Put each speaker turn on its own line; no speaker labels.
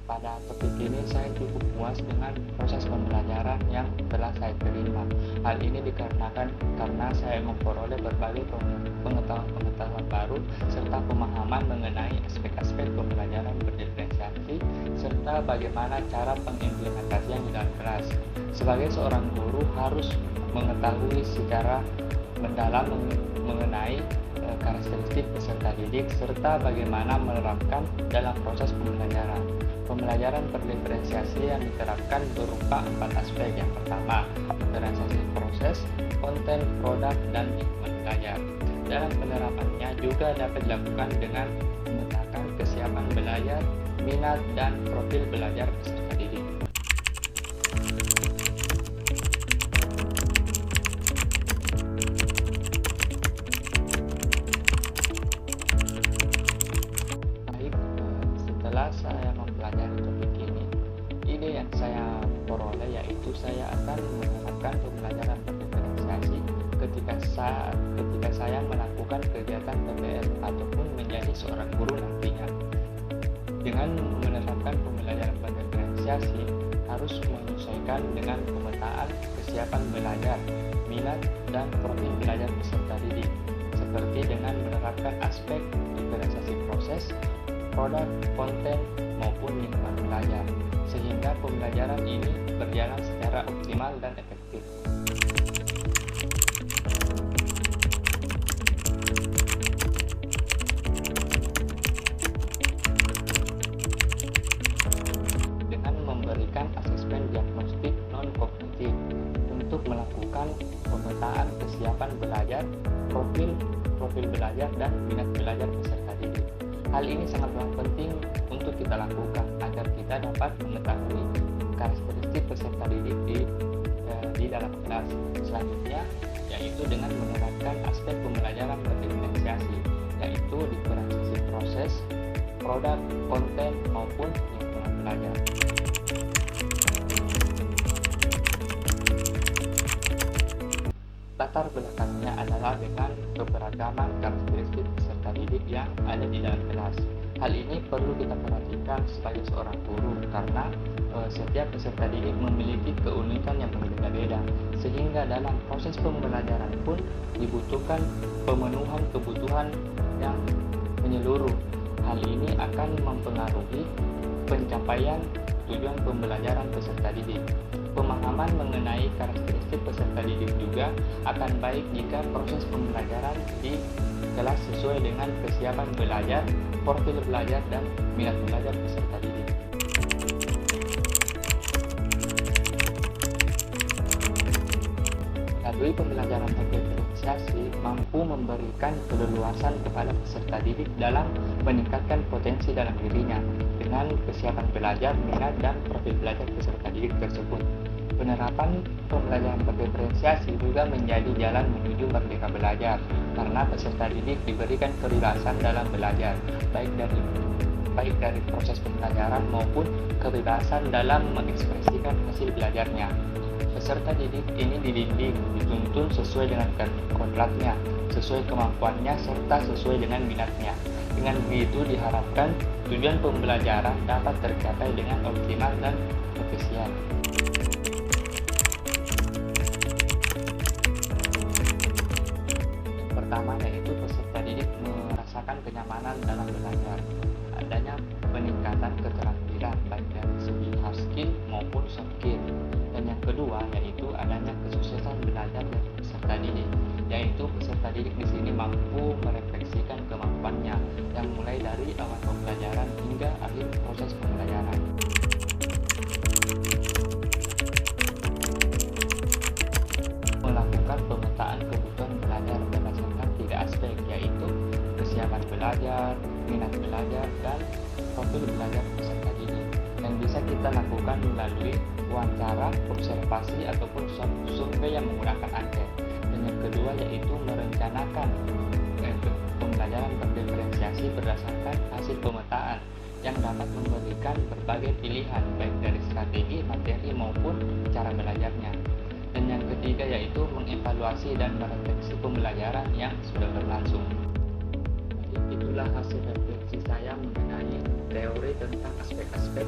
pada topik ini saya cukup puas dengan proses pembelajaran yang telah saya terima. Hal ini dikarenakan karena saya memperoleh berbagai pengetahuan baru serta pemahaman mengenai aspek-aspek pembelajaran berdiferensiasi serta bagaimana cara pengimplementasian di dalam kelas. Sebagai seorang guru harus mengetahui secara mendalam mengenai karakteristik peserta didik serta bagaimana menerapkan dalam proses pembelajaran. Pembelajaran berdiferensiasi yang diterapkan berupa 4 aspek. Yang pertama, diferensiasi proses, konten, produk, dan lingkungan belajar. Dalam penerapannya juga dapat dilakukan dengan memetakan kesiapan belajar, minat, dan profil belajar peserta didik. Setelah saya mempelajari topik ini, ide yang saya peroleh yaitu saya akan menerapkan pembelajaran berdiferensiasi ketika saya melakukan kegiatan PPL ataupun menjadi seorang guru nantinya. Dengan menerapkan pembelajaran berdiferensiasi harus menyesuaikan dengan pemetaan kesiapan belajar, minat, dan profil belajar peserta didik, seperti dengan menerapkan aspek diferensiasi proses, produk, konten, maupun lingkungan belajar, sehingga pembelajaran ini berjalan secara optimal dan efektif. Dengan memberikan asesmen diagnostik non-kognitif untuk melakukan pemetaan kesiapan belajar, profil belajar, dan minat belajar peserta didik. Hal ini sangatlah penting untuk kita lakukan agar kita dapat mengetahui karakteristik peserta didik di dalam kelas. Selanjutnya yaitu dengan menerapkan aspek pembelajaran berdiferensiasi, yaitu diferensiasi proses, produk, konten, maupun lingkungan belajar. Latar belakangnya adalah dengan keberagaman karakteristik peserta didik yang ada di dalam kelas. Hal ini perlu kita perhatikan sebagai seorang guru karena setiap peserta didik memiliki keunikan yang berbeda-beda, sehingga dalam proses pembelajaran pun dibutuhkan pemenuhan kebutuhan yang menyeluruh. Hal ini akan mempengaruhi pencapaian tujuan pembelajaran peserta didik. Pemahaman mengenai karakteristik peserta didik juga akan baik jika proses pembelajaran di kelas sesuai dengan kesiapan belajar, profil belajar, dan minat belajar peserta didik. Melalui pembelajaran berdiferensiasi mampu memberikan keleluasan kepada peserta didik dalam meningkatkan potensi dalam dirinya dengan kesiapan belajar, minat, dan profil belajar peserta didik tersebut. Penerapan pembelajaran berdiferensiasi juga menjadi jalan menuju merdeka belajar karena peserta didik diberikan kebebasan dalam belajar, baik dari proses pembelajaran maupun kebebasan dalam mengekspresikan hasil belajarnya. Peserta didik ini dibimbing, dituntun sesuai dengan kodratnya, sesuai kemampuannya, serta sesuai dengan minatnya. Dengan begitu diharapkan tujuan pembelajaran dapat tercapai dengan optimal dan efisien. Pertama yaitu peserta didik merasakan kenyamanan dalam belajar, adanya peningkatan keterampilan baik dari segi hard skill maupun soft skill. Dan yang kedua yaitu adanya kesuksesan belajar dari peserta didik, yaitu peserta didik di sini mampu merefleksikan kemampuannya yang mulai dari awal pembelajaran hingga akhir proses pembelajaran. Melakukan pemetaan kebutuhan belajar berdasarkan 3 aspek, yaitu kesiapan belajar, minat belajar, dan profil belajar peserta didik, yang bisa kita lakukan melalui wawancara, observasi, ataupun survei yang menggunakan angket. Dan yang kedua yaitu merencanakan pembelajaran berdiferensiasi berdasarkan hasil pemetaan yang dapat memberikan berbagai pilihan baik dari strategi, materi, maupun cara belajarnya. Dan yang ketiga yaitu mengevaluasi dan merefleksi pembelajaran yang sudah berlangsung. Jadi itulah hasil refleksi saya mengenai teori tentang aspek-aspek